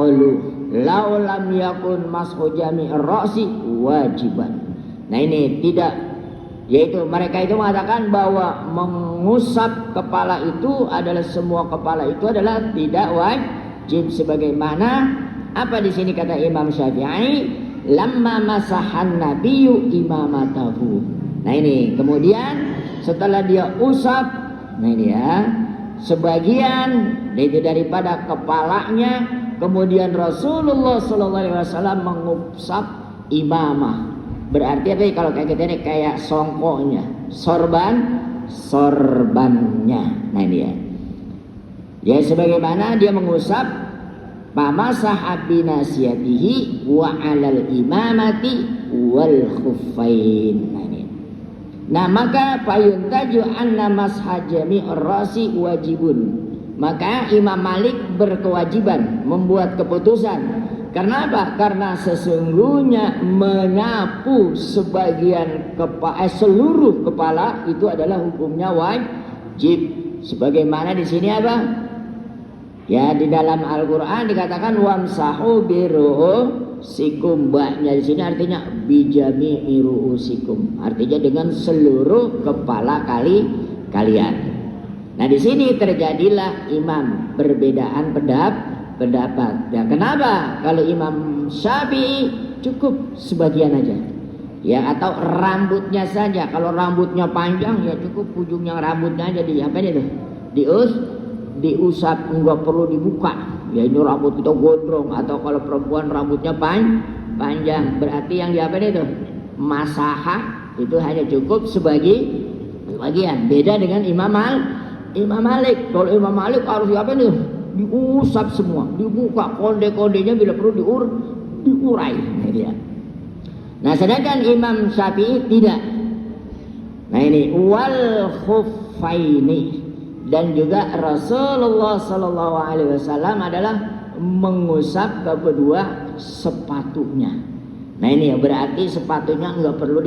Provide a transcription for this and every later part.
qalu law lam yakun mashu jami'ir ra'si wajiban. Nah ini tidak, yaitu mereka itu mengatakan bahwa mengusap kepala itu adalah, semua kepala itu adalah tidak wajib, sebagaimana apa di sini kata Imam Syafi'i, lamma masahan nabiyyu imamatahu. Nah ini kemudian setelah dia usap, nah ini ya, sebagian itu daripada kepalanya, kemudian Rasulullah SAW mengusap imamah. Berarti apa? Kalau kayak kita ini kayak songkoknya, sorbannya. Nah ini ya. Ya sebagaimana dia mengusap pamasaha binasiyatihi wa 'alal imamati wal khuffain. Nah ini. Nah maka fayuntaju anna masha jami'ir rasi wajibun. Maka Imam Malik berkewajiban membuat keputusan. Karena apa? Karena sesungguhnya menyapu sebagian seluruh kepala itu adalah hukumnya wajib. Sebagaimana di sini apa? Ya di dalam Al-Qur'an dikatakan wamsahu biru'usikum. Mbaknya di sini artinya bijami'i ru'usikum. Artinya dengan seluruh kepala kalian. Nah di sini terjadilah imam perbedaan pendapat. Ya kenapa? Kalau Imam Syafi'i cukup sebagian aja. Ya atau rambutnya saja. Kalau rambutnya panjang ya cukup ujungnya rambutnya aja apa itu? Diusap, enggak perlu dibuka. Ya ini rambut kita gondrong, atau kalau perempuan rambutnya panjang, berarti yang itu? Masahah itu hanya cukup sebagian. Beda dengan Imam Malik. Kalau Imam Malik harus diusap semua, dibuka konde-kondenya bila perlu diurai. Nah sedangkan Imam Syafi'i tidak. Nah ini wal khuffaini, dan juga Rasulullah SAW adalah mengusap kedua sepatunya. Nah ini ya berarti sepatunya enggak perlu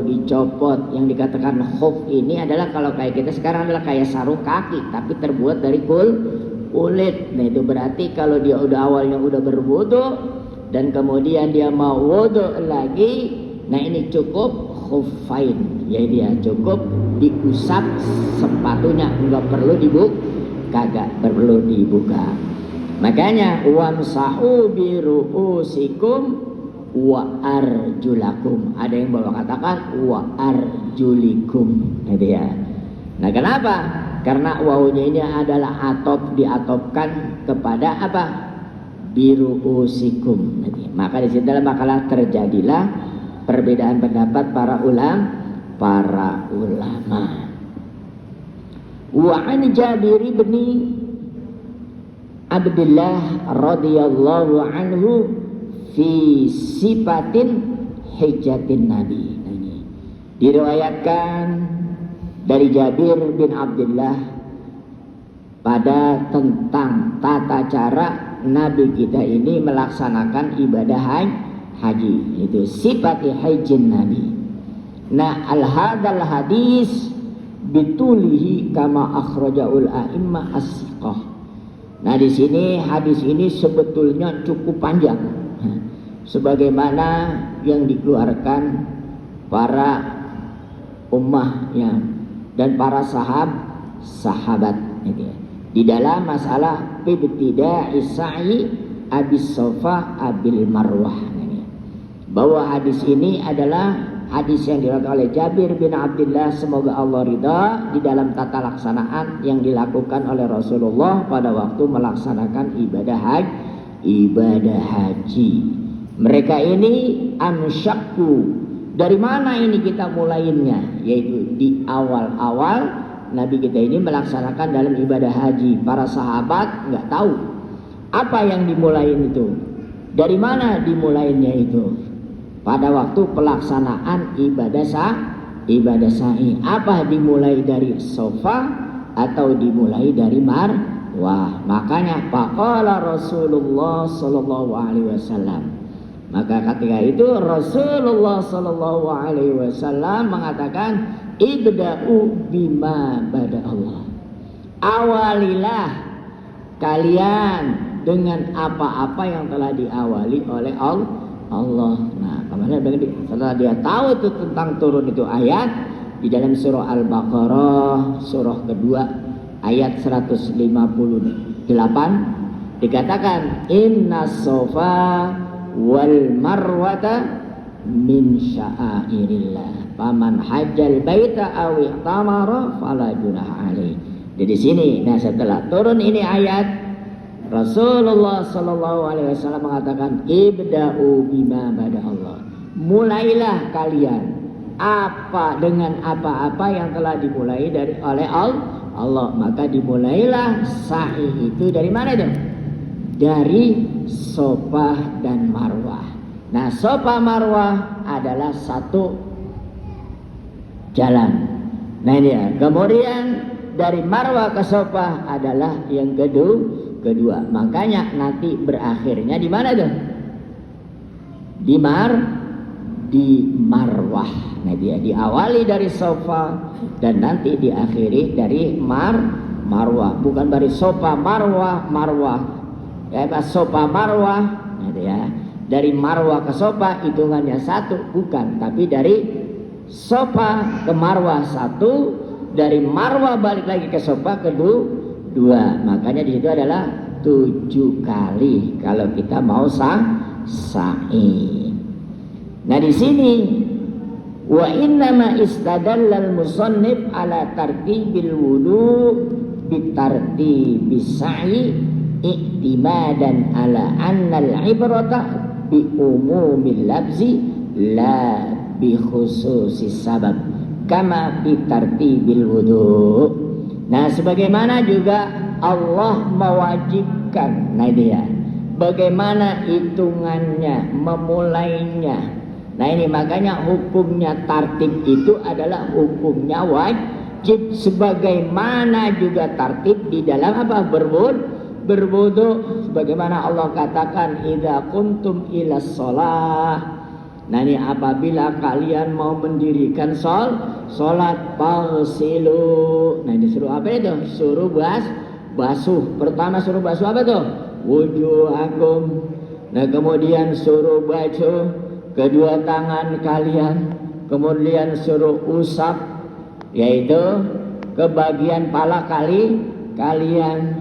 dicopot. Yang dikatakan khuf ini adalah kalau kayak kita sekarang adalah kayak sarung kaki tapi terbuat dari kulit. Nah itu berarti kalau dia awalnya udah berwudu dan kemudian dia mau wudu lagi, nah ini cukup khuffain, ya dia cukup diusap sepatunya, enggak perlu dibuka. Makanya wamsahu bi ru'usikum wa arjulakum. Ada yang bawa katakan wa arjulikum. Gitu ya. Nah, kenapa? Karena wawunya ini adalah diatopkan kepada apa? Bi ru'usikum. Maka di situ makalah terjadilah perbedaan pendapat para ulama. Wa an Jabir bin Abdullah radhiyallahu anhu fi sifatin hijjatin Nabi. Diriwayatkan dari Jabir bin Abdullah pada tentang tata cara Nabi kita ini melaksanakan ibadah haji, itu sifat hajjin Nabi. Nah al-hadal hadis bitulihi kama akhrajaul a'imma as-siqah. Nah di sini hadis ini sebetulnya cukup panjang, sebagaimana yang dikeluarkan para ummah ya, dan para sahabat di dalam masalah ibtida'i sa'i abis sofa abil marwah. Bahwa hadis ini adalah hadis yang diriwayatkan oleh Jabir bin Abdullah, semoga Allah ridha, di dalam tata laksanaan yang dilakukan oleh Rasulullah pada waktu melaksanakan ibadah haji. Mereka ini amsyakku. Dari mana ini kita mulainya? Yaitu di awal-awal Nabi kita ini melaksanakan dalam ibadah haji. Para sahabat nggak tahu apa yang dimulain itu. Dari mana dimulainya itu? Pada waktu pelaksanaan ibadah sa'i, apa dimulai dari sofa atau dimulai dari marwah? Makanya faqala Rasulullah sallallahu alaihi wasallam. Maka ketika itu Rasulullah sallallahu alaihi wasallam mengatakan ibda'u bima bada Allah. Awalilah kalian dengan apa-apa yang telah diawali oleh Allah. Nah, kemarin setelah dia tahu itu tentang turun itu ayat di dalam surah Al-Baqarah surah kedua ayat 158 dikatakan inna sofa wal marwata min sya'airillah faman hajjal baita aw i'tamara fala junaha alaih. Jadi sini, nah setelah turun ini ayat, Rasulullah sallallahu alaihi wasallam mengatakan ibda'u bima bada Allah. Mulailah kalian dengan apa-apa yang telah dimulai oleh Allah. Maka dimulailah sa'i itu dari mana itu? Dari Sofah dan Marwah. Nah, Sofah Marwah adalah satu jalan. Nah ini ya. Kemudian dari Marwah ke Sofah adalah yang kedua. Makanya nanti berakhirnya di mana tuh? Di Marwah. Nah dia diawali dari Sofah dan nanti diakhiri dari Marwah. Bukan dari Sofah Marwah. Ya, Sofah Marwah. Nah ya. Dari Marwah ke Sofah hitungannya satu, bukan, tapi dari Sofah ke Marwah satu, dari Marwah balik lagi ke Sofah kedua. Makanya di situ adalah 7 kali kalau kita mau sa'i. Nah di sini wa innama istadallal musannif ala tartibil wudu bitartibis sa'i i'timadan ala annal ibrata bi umumil lafzi la bi khususis sabab kama bi tartibil wudu. Nah sebagaimana juga Allah mewajibkan, nah dia bagaimana hitungannya, memulainya. Nah ini makanya hukumnya tartib itu adalah hukumnya wajib, sebagaimana juga tartib di dalam apa? Berwudu, sebagaimana Allah katakan idza kuntum ila shalah. Nah ini apabila kalian mau mendirikan salat fagsilu. Nah disuruh apa itu? Suruh basuh. Pertama suruh basuh apa tuh? Wujuhakum. Nah kemudian suruh basuh kedua tangan kalian. Kemudian suruh usap, yaitu ke bagian pala kalian.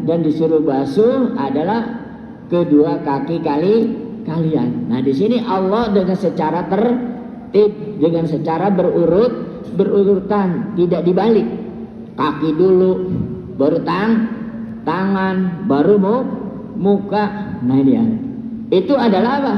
Dan disuruh basuh adalah kedua kaki kalian. Nah di sini Allah dengan secara tertib, dengan secara berurutan, tidak dibalik. Kaki dulu, baru tangan, baru muka. Nah dia, itu adalah apa?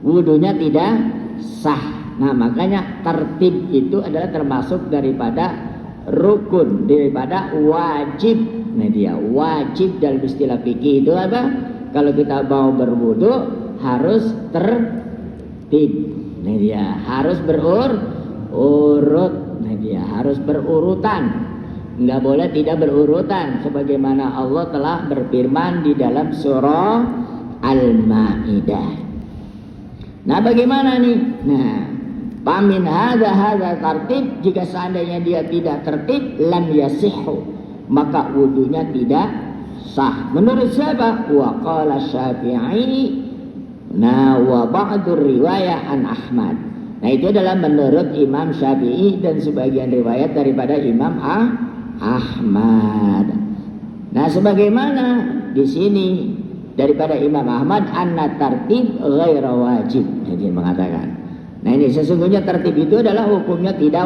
Wudunya tidak sah. Nah makanya tertib itu adalah termasuk daripada rukun, daripada wajib. Nah dia wajib dalam istilah fikih itu apa? Kalau kita mau berwudu harus tertib. Nah dia harus berurut. Nah dia harus berurutan. Enggak boleh tidak berurutan, sebagaimana Allah telah berfirman di dalam surah Al-Maidah. Nah bagaimana nih? Nah pamin hadza tartib, jika seandainya dia tidak tertib lam yasihhu, maka wudunya tidak sah. Menurut siapa? Wa qala Syafi'i. Nah wa ba'dur riwayah an Ahmad. Nah itu adalah menurut Imam Syafi'i dan sebagian riwayat daripada Imam Ahmad. Nah sebagaimana di sini daripada Imam Ahmad anna tartib ghaira wajib. Jadi mengatakan, nah ini sesungguhnya tertib itu adalah hukumnya tidak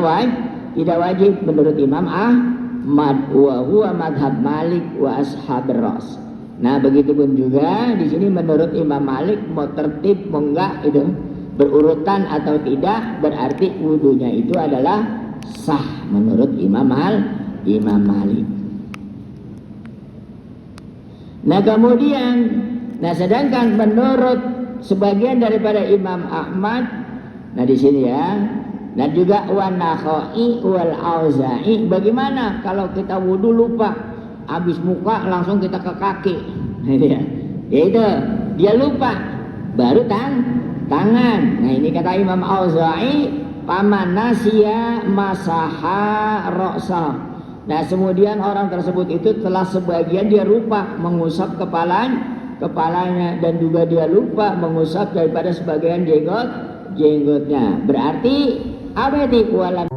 wajib menurut Imam Ahmad wa huwa madhab Malik wa ashab ras. Nah begitupun juga di sini menurut Imam Malik, mau tertib mau enggak itu berurutan atau tidak, berarti wudunya itu adalah sah menurut Imam Malik. Nah kemudian, nah sedangkan menurut sebagian daripada Imam Ahmad, nah di sini ya, dan juga Wan-Nakhai wal Auza'i, bagaimana kalau kita wudu lupa, habis muka langsung kita ke kaki, nah dia, yaitu dia lupa, baru tangan. Nah ini kata Imam Auza'i, paman nasiya masaha ra'sa. Nah kemudian orang tersebut itu telah sebagian dia lupa mengusap kepalanya, dan juga dia lupa mengusap daripada sebagian jenggotnya. Berarti apa itu? Walam